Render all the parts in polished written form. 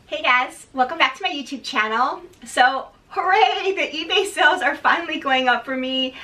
Hey guys, welcome back to my YouTube channel. So, hooray, the eBay sales are finally going up for me.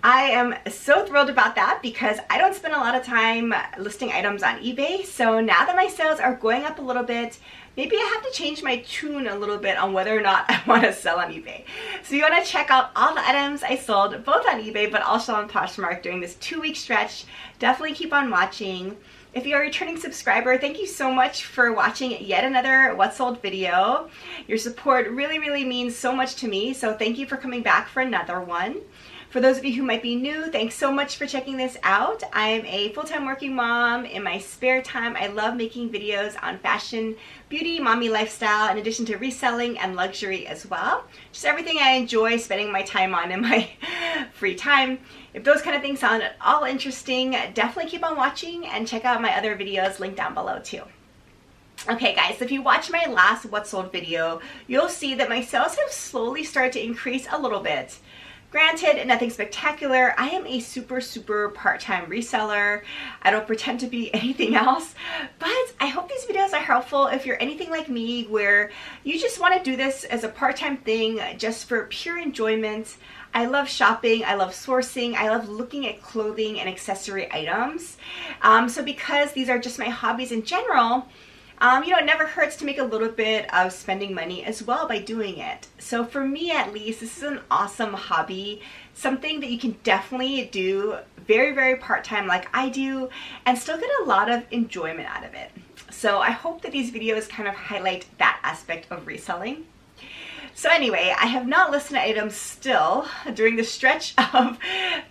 I am so thrilled about that because I don't spend a lot of time listing items on eBay. So now that my sales are going up a little bit, maybe I have to change my tune a little bit on whether or not I want to sell on eBay. So you want to check out all the items I sold both on eBay but also on Poshmark during this 2-week stretch. Definitely keep on watching. If you're a returning subscriber, thank you so much for watching yet another What Sold video. Your support really means so much to me, so thank you for coming back for another one. For those of you who might be new, thanks so much for checking this out. I'm a full-time working mom. In my spare time, I love making videos on fashion, beauty, mommy lifestyle, in addition to reselling and luxury as well. Just everything I enjoy spending my time on in my free time. If those kind of things sound at all interesting, definitely keep on watching and check out my other videos linked down below too. Okay guys, if you watched my last What Sold video, you'll see that my sales have slowly started to increase a little bit. Granted, nothing spectacular. I am a super part-time reseller. I don't pretend to be anything else, but I hope these videos are helpful if you're anything like me where you just want to do this as a part-time thing just for pure enjoyment. I love shopping, I love sourcing, I love looking at clothing and accessory items. So because these are just my hobbies in general, it never hurts to make a little bit of spending money as well by doing it. So for me at least, this is an awesome hobby, something that you can definitely do very part-time like I do and still get a lot of enjoyment out of it. So I hope that these videos kind of highlight that aspect of reselling. So anyway, I have not listed items still during the stretch of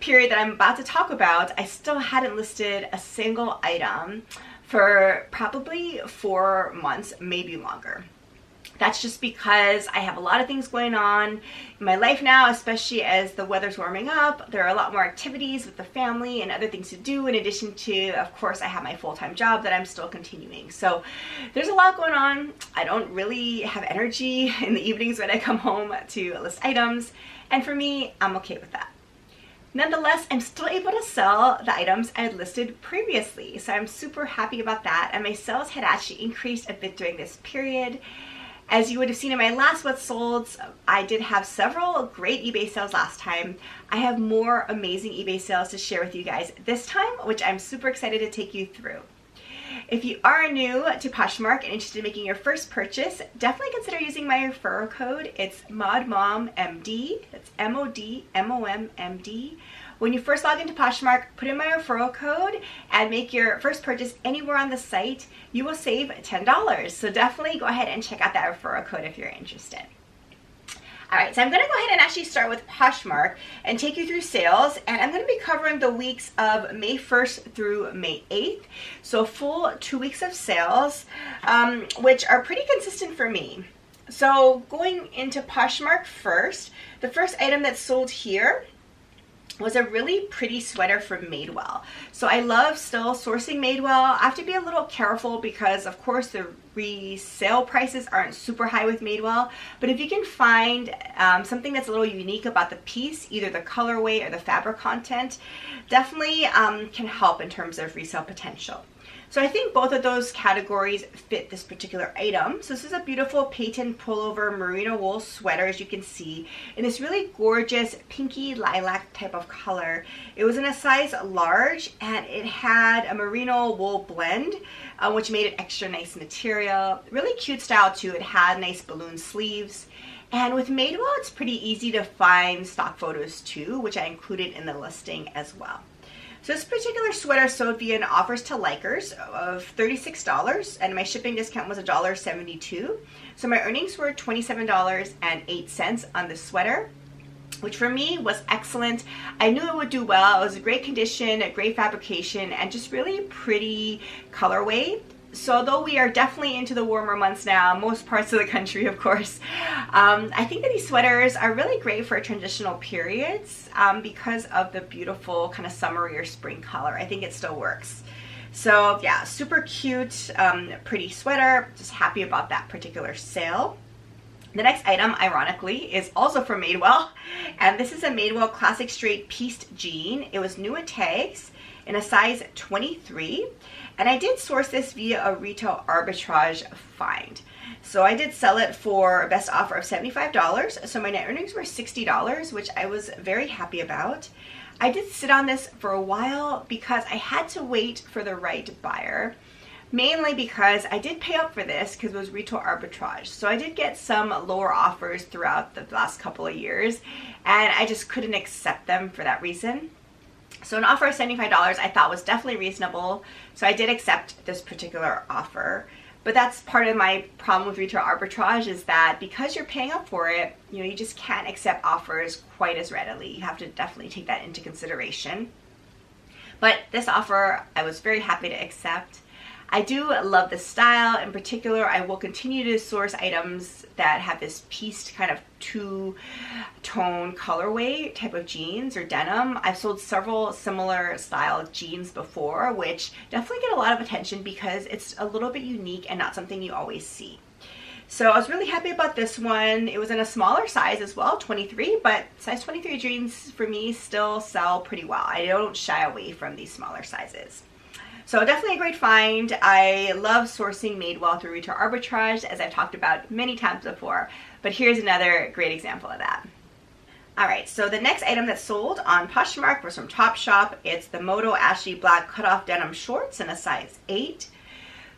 period that I'm about to talk about. I still hadn't listed a single item for probably 4 months, maybe longer. That's just because I have a lot of things going on in my life now, especially as the weather's warming up. There are a lot more activities with the family and other things to do, in addition to, of course, I have my full-time job that I'm still continuing. So there's a lot going on. I don't really have energy in the evenings when I come home to list items, and for me, I'm okay with that. Nonetheless, I'm still able to sell the items I had listed previously, so I'm super happy about that, and my sales had actually increased a bit during this period. As you would have seen in my last What Sold, I did have several great eBay sales last time. I have more amazing eBay sales to share with you guys this time, which I'm super excited to take you through. If you are new to Poshmark and interested in making your first purchase, definitely consider using my referral code. It's MODMOMMD. That's MODMOMMD. When you first log into Poshmark, put in my referral code and make your first purchase anywhere on the site. You will save $10. So definitely go ahead and check out that referral code if you're interested. Alright, so I'm going to go ahead and actually start with Poshmark and take you through sales, and I'm going to be covering the weeks of May 1st through May 8th, so a full 2 weeks of sales, which are pretty consistent for me. So going into Poshmark first, the first item that sold here was a really pretty sweater from Madewell. So I love still sourcing Madewell. I have to be a little careful because of course the resale prices aren't super high with Madewell, but if you can find something that's a little unique about the piece, either the colorway or the fabric content, definitely can help in terms of resale potential. So I think both of those categories fit this particular item. So this is a beautiful Peyton pullover merino wool sweater, as you can see, in this really gorgeous pinky lilac type of color. It was in a size large and it had a merino wool blend, which made it extra nice material. Really cute style too. It had nice balloon sleeves. And with Madewell, it's pretty easy to find stock photos too, which I included in the listing as well. So this particular sweater sold via an offers to likers of $36, and my shipping discount was $1.72. So my earnings were $27.08 on the sweater, which for me was excellent. I knew it would do well. It was a great condition, a great fabrication, and just really pretty colorway. So although we are definitely into the warmer months now, most parts of the country of course, I think that these sweaters are really great for transitional periods because of the beautiful kind of summery or spring color. I think it still works. So yeah, super cute, pretty sweater. Just happy about that particular sale. The next item, ironically, is also from Madewell, and this is a Madewell Classic Straight Pieced Jean. It was new at tags, in a size 23. And I did source this via a retail arbitrage find. So I did sell it for a best offer of $75. So my net earnings were $60, which I was very happy about. I did sit on this for a while because I had to wait for the right buyer. Mainly because I did pay up for this because it was retail arbitrage. So I did get some lower offers throughout the last couple of years, and I just couldn't accept them for that reason. So an offer of $75 I thought was definitely reasonable. So I did accept this particular offer. But that's part of my problem with retail arbitrage, is that because you're paying up for it, you just can't accept offers quite as readily. You have to definitely take that into consideration. But this offer I was very happy to accept. I do love the style. In particular, I will continue to source items that have this pieced kind of two-tone colorway type of jeans or denim. I've sold several similar style jeans before, which definitely get a lot of attention because it's a little bit unique and not something you always see. So I was really happy about this one. It was in a smaller size as well, 23, but size 23 jeans for me still sell pretty well. I don't shy away from these smaller sizes. So definitely a great find. I love sourcing Madewell through retail arbitrage, as I've talked about many times before, but here's another great example of that. Alright, so the next item that sold on Poshmark was from Topshop. It's the Moto Ashley Black Cutoff Denim Shorts in a size 8.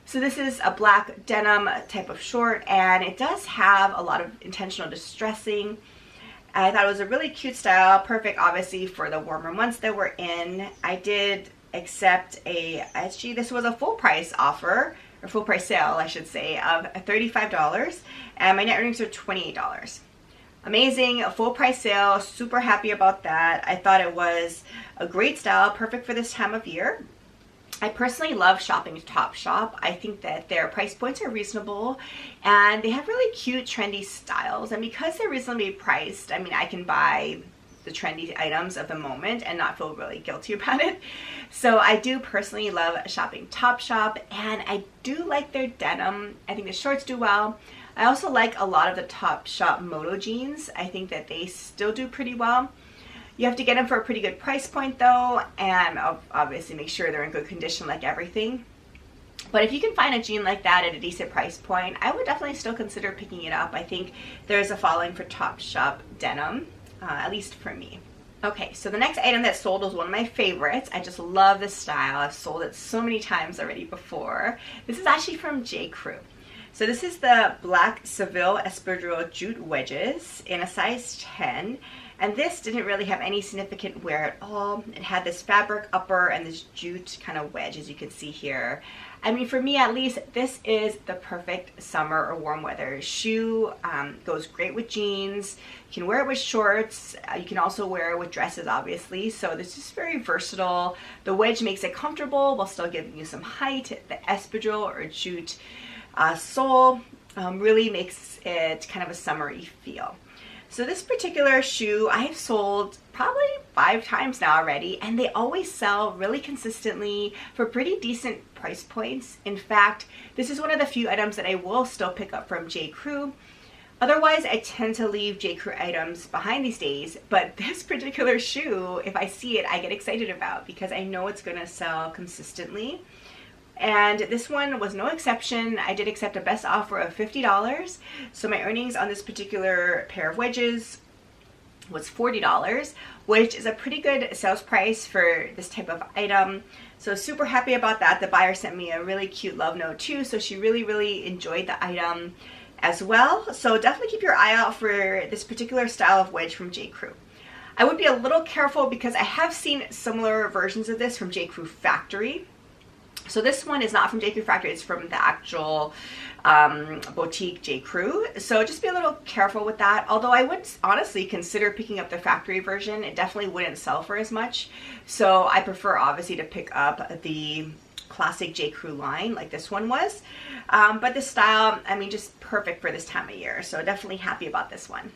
So this is a black denim type of short, and it does have a lot of intentional distressing. I thought it was a really cute style, perfect obviously for the warmer months that we're in. I did accept this was a full price offer, or full price sale I should say, of $35, and my net earnings are $28. Amazing, a full price sale, super happy about that. I thought it was a great style, perfect for this time of year. I personally love shopping at Topshop. I think that their price points are reasonable and they have really cute trendy styles, and because they're reasonably priced, I mean, I can buy the trendy items of the moment and not feel really guilty about it. So I do personally love shopping Topshop, and I do like their denim. I think the shorts do well. I also like a lot of the Topshop Moto jeans. I think that they still do pretty well. You have to get them for a pretty good price point though, and obviously make sure they're in good condition like everything. But if you can find a jean like that at a decent price point, I would definitely still consider picking it up. I think there's a following for Topshop denim. At least for me. Okay, so the next item that sold was one of my favorites. I just love this style. I've sold it so many times already before. This is actually from J. Crew. So this is the black Seville espadrille jute wedges in a size 10. And this didn't really have any significant wear at all. It had this fabric upper and this jute kind of wedge, as you can see here. I mean, for me at least, this is the perfect summer or warm weather shoe. Goes great with jeans. You can wear it with shorts. You can also wear it with dresses, obviously. So this is very versatile. The wedge makes it comfortable while still giving you some height. The espadrille or jute sole really makes it kind of a summery feel. So this particular shoe I have sold probably 5 times now already, and they always sell really consistently for pretty decent price points. In fact, this is one of the few items that I will still pick up from J. Crew. Otherwise, I tend to leave J. Crew items behind these days, but this particular shoe, if I see it, I get excited about because I know it's going to sell consistently. And this one was no exception. I did accept a best offer of $50. So my earnings on this particular pair of wedges was $40, which is a pretty good sales price for this type of item. So super happy about that. The buyer sent me a really cute love note too, so she really enjoyed the item as well. So definitely keep your eye out for this particular style of wedge from J. Crew. I would be a little careful because I have seen similar versions of this from J. Crew Factory. So this one is not from J. Crew Factory, it's from the actual boutique J. Crew. So just be a little careful with that. Although I would honestly consider picking up the factory version. It definitely wouldn't sell for as much. So I prefer obviously to pick up the classic J. Crew line like this one was. But the style, I mean, just perfect for this time of year. So definitely happy about this one.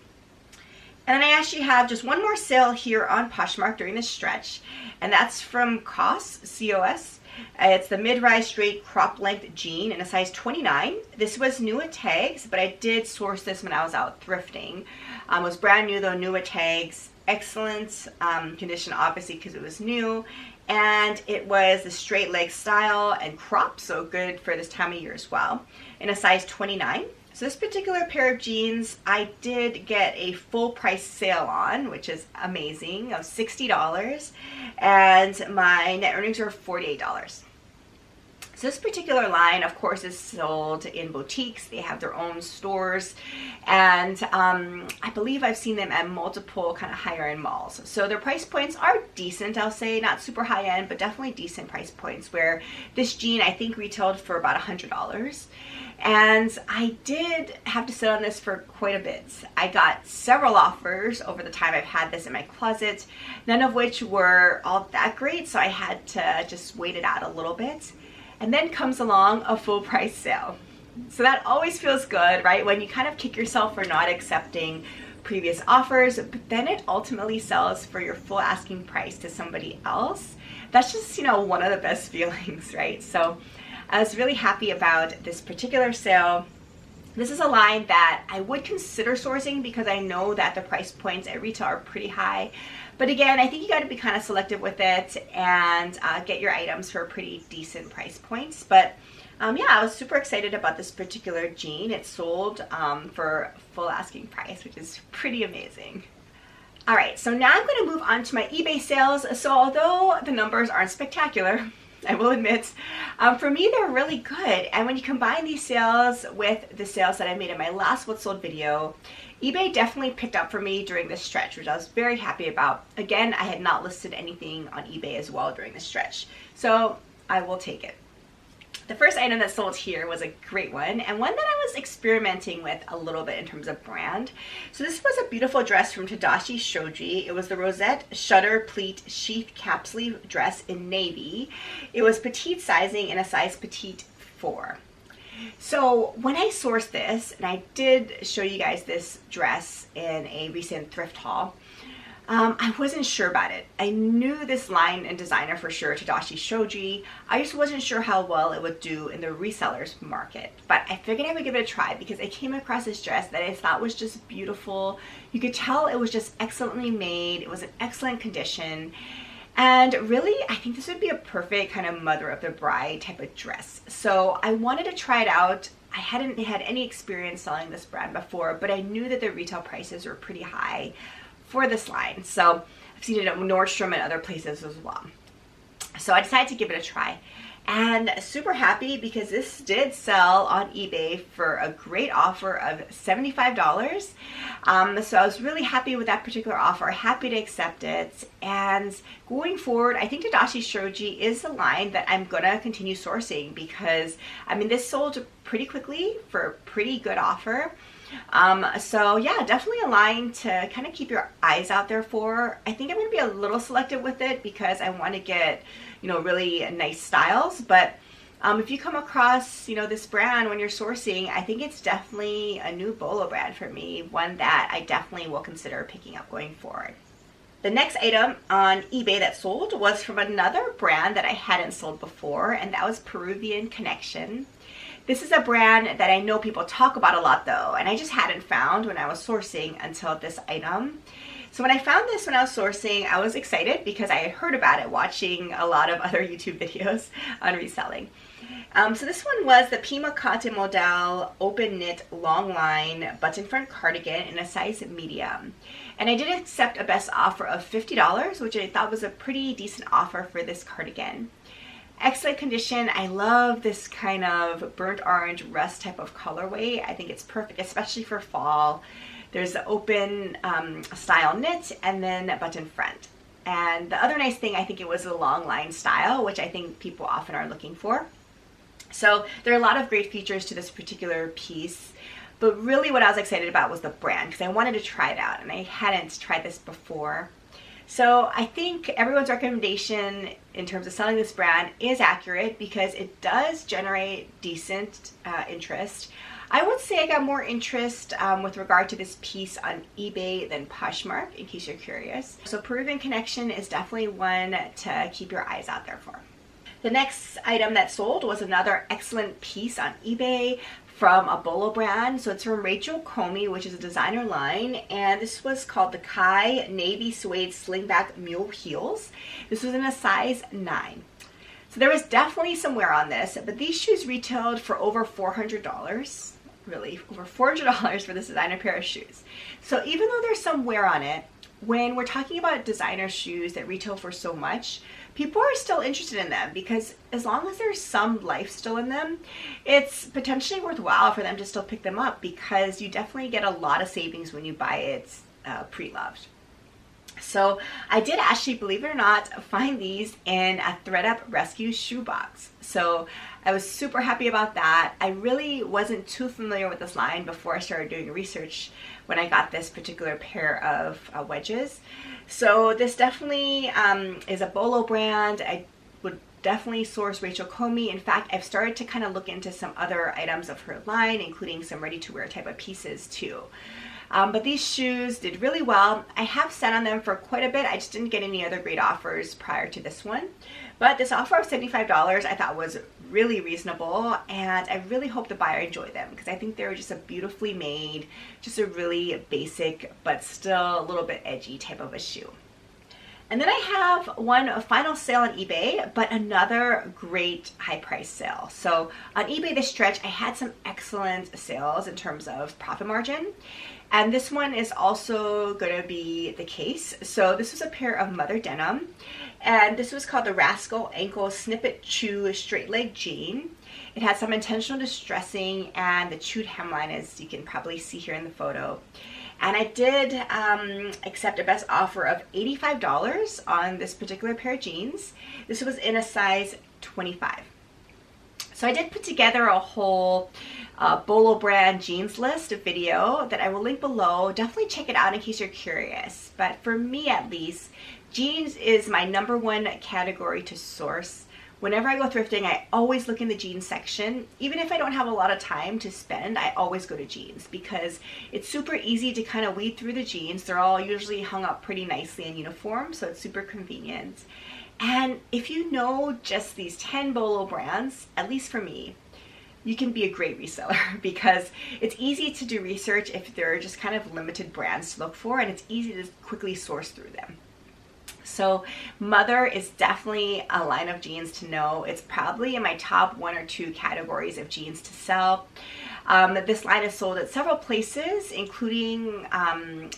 And then I actually have just one more sale here on Poshmark during this stretch. And that's from COS, C-O-S. It's the mid-rise straight crop length jean in a size 29. This was new at tags, but I did source this when I was out thrifting. It was brand new though, new at tags. Excellent condition obviously because it was new. and it was the straight leg style and crop, so good for this time of year as well, in a size 29. So this particular pair of jeans, I did get a full price sale on, which is amazing, of $60, and my net earnings were $48. So this particular line, of course, is sold in boutiques. They have their own stores, and I believe I've seen them at multiple kind of higher end malls. So their price points are decent, I'll say, not super high end, but definitely decent price points, where this jean I think retailed for about $100. And I did have to sit on this for quite a bit. I got several offers over the time I've had this in my closet, none of which were all that great, so I had to just wait it out a little bit. And then comes along a full price sale. So that always feels good, right? When you kind of kick yourself for not accepting previous offers, but then it ultimately sells for your full asking price to somebody else. That's just, one of the best feelings, right? So I was really happy about this particular sale. This is a line that I would consider sourcing because I know that the price points at retail are pretty high. But again, I think you got to be kind of selective with it and get your items for pretty decent price points. But yeah, I was super excited about this particular jean. It sold for full asking price, which is pretty amazing. All right, so now I'm going to move on to my eBay sales. So although the numbers aren't spectacular, I will admit, for me they're really good. And when you combine these sales with the sales that I made in my last What Sold video, eBay definitely picked up for me during this stretch, which I was very happy about. Again, I had not listed anything on eBay as well during this stretch, so I will take it. The first item that sold here was a great one, and one that I was experimenting with a little bit in terms of brand. So this was a beautiful dress from Tadashi Shoji. It was the Rosette Shutter Pleat Sheath Cap Sleeve dress in navy. It was petite sizing in a size petite 4. So when I sourced this, and I did show you guys this dress in a recent thrift haul, I wasn't sure about it. I knew this line and designer for sure, Tadashi Shoji. I just wasn't sure how well it would do in the resellers market. But I figured I would give it a try because I came across this dress that I thought was just beautiful. You could tell it was just excellently made. It was in excellent condition. And really, I think this would be a perfect kind of mother of the bride type of dress. So I wanted to try it out. I hadn't had any experience selling this brand before, but I knew that the retail prices were pretty high for this line. So I've seen it at Nordstrom and other places as well. So I decided to give it a try, and super happy because this did sell on eBay for a great offer of $75. So I was really happy with that particular offer, happy to accept it. And going forward, I think Tadashi Shoji is the line that I'm gonna continue sourcing because, I mean, this sold pretty quickly for a pretty good offer. So yeah, definitely a line to kind of keep your eyes out there for. I think I'm going to be a little selective with it because I want to get, really nice styles. But if you come across, this brand when you're sourcing, I think it's definitely a new bolo brand for me, one that I definitely will consider picking up going forward. The next item on eBay that sold was from another brand that I hadn't sold before, and that was Peruvian Connection. This is a brand that I know people talk about a lot though, and I just hadn't found when I was sourcing until this item. So when I found this when I was sourcing, I was excited because I had heard about it watching a lot of other YouTube videos on reselling. So this one was the Pima Cotton Modal Open Knit Long Line Button Front Cardigan in a size medium. And I did accept a best offer of $50, which I thought was a pretty decent offer for this cardigan. Excellent condition. I love this kind of burnt orange rust type of colorway. I think it's perfect, especially for fall. There's the open style knit and then button front. And the other nice thing, I think it was a long line style, which I think people often are looking for. So there are a lot of great features to this particular piece, but really what I was excited about was the brand because I wanted to try it out and I hadn't tried this before. So I think everyone's recommendation in terms of selling this brand is accurate because it does generate decent interest. I would say I got more interest with regard to this piece on eBay than Poshmark, in case you're curious. So Peruvian Connection is definitely one to keep your eyes out there for. The next item that sold was another excellent piece on eBay from a Bolo brand. So it's from Rachel Comey, which is a designer line, and this was called the Kai Navy Suede Slingback Mule Heels. This was in a size 9. So there was definitely some wear on this, but these shoes retailed for over $400. Really, over $400 for this designer pair of shoes. So even though there's some wear on it, when we're talking about designer shoes that retail for so much, people are still interested in them because as long as there's some life still in them, it's potentially worthwhile for them to still pick them up because you definitely get a lot of savings when you buy it pre-loved. So I did actually, believe it or not, find these in a ThredUp Rescue shoebox. So I was super happy about that. I really wasn't too familiar with this line before I started doing research when I got this particular pair of wedges. So this definitely is a Bolo brand. I would definitely source Rachel Comey. In fact, I've started to kind of look into some other items of her line, including some ready-to-wear type of pieces too. But these shoes did really well. I have sat on them for quite a bit. I just didn't get any other great offers prior to this one. But this offer of $75 I thought was really reasonable, and I really hope the buyer enjoyed them because I think they were just a beautifully made, just a really basic but still a little bit edgy type of a shoe. And then I have one final sale on eBay, but another great high price sale. So on eBay this stretch, I had some excellent sales in terms of profit margin. And this one is also going to be the case. So this was a pair of mother denim, and this was called the Rascal Ankle Snippet Chew Straight Leg Jean. It had some intentional distressing and the chewed hemline, as you can probably see here in the photo. And I did accept a best offer of $85 on this particular pair of jeans. This was in a size 25. So I did put together a whole Bolo brand jeans list video that I will link below. Definitely check it out in case you're curious. But for me at least, jeans is my #1 category to source. Whenever I go thrifting, I always look in the jeans section. Even if I don't have a lot of time to spend, I always go to jeans because it's super easy to kind of weed through the jeans. They're all usually hung up pretty nicely in uniform, so it's super convenient. And if you know just these 10 Bolo brands, at least for me, you can be a great reseller because it's easy to do research if there are just kind of limited brands to look for, and it's easy to quickly source through them. So Mother is definitely a line of jeans to know. It's probably in my top 1 or 2 categories of jeans to sell. This line is sold at several places, including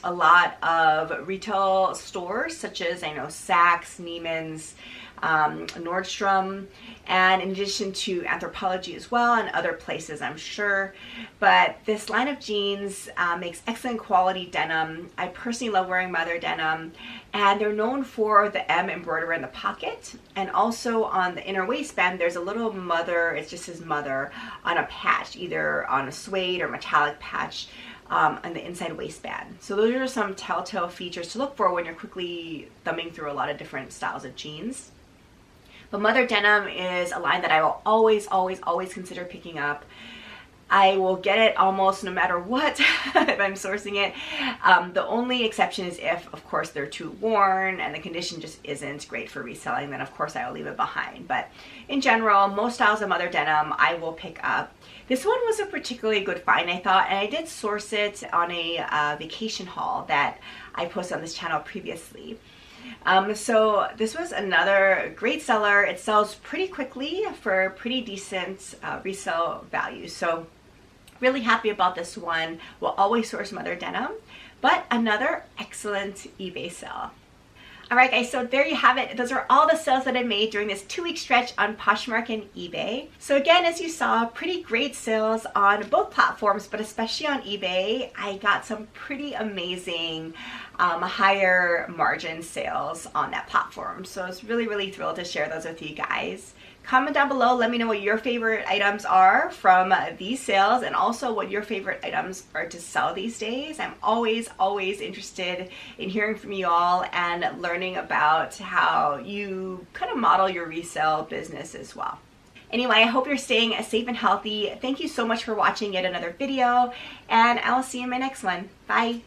a lot of retail stores such as, I know, Saks, Neiman's, Nordstrom, and in addition to Anthropologie as well, and other places I'm sure. But this line of jeans makes excellent quality denim. I personally love wearing Mother denim, and they're known for the M embroidery in the pocket, and also on the inner waistband there's a little Mother, it just says Mother, on a patch, either on a suede or metallic patch on the inside waistband. So those are some telltale features to look for when you're quickly thumbing through a lot of different styles of jeans. But Mother denim is a line that I will always consider picking up. I will get it almost no matter what if I'm sourcing it. The only exception is if, of course, they're too worn and the condition just isn't great for reselling, then of course I will leave it behind. But in general, most styles of Mother denim I will pick up. This one was a particularly good find, I thought, and I did source it on a vacation haul that I posted on this channel previously. So this was another great seller. It sells pretty quickly for pretty decent resale value. So really happy about this one. We'll always source Mother denim, but another excellent eBay sale. Alright guys, so there you have it. Those are all the sales that I made during this 2-week stretch on Poshmark and eBay. So again, as you saw, pretty great sales on both platforms, but especially on eBay, I got some pretty amazing higher margin sales on that platform. So I was really thrilled to share those with you guys. Comment down below, let me know what your favorite items are from these sales and also what your favorite items are to sell these days. I'm always interested in hearing from you all and learning about how you kind of model your resale business as well. Anyway, I hope you're staying safe and healthy. Thank you so much for watching yet another video, and I will see you in my next one. Bye.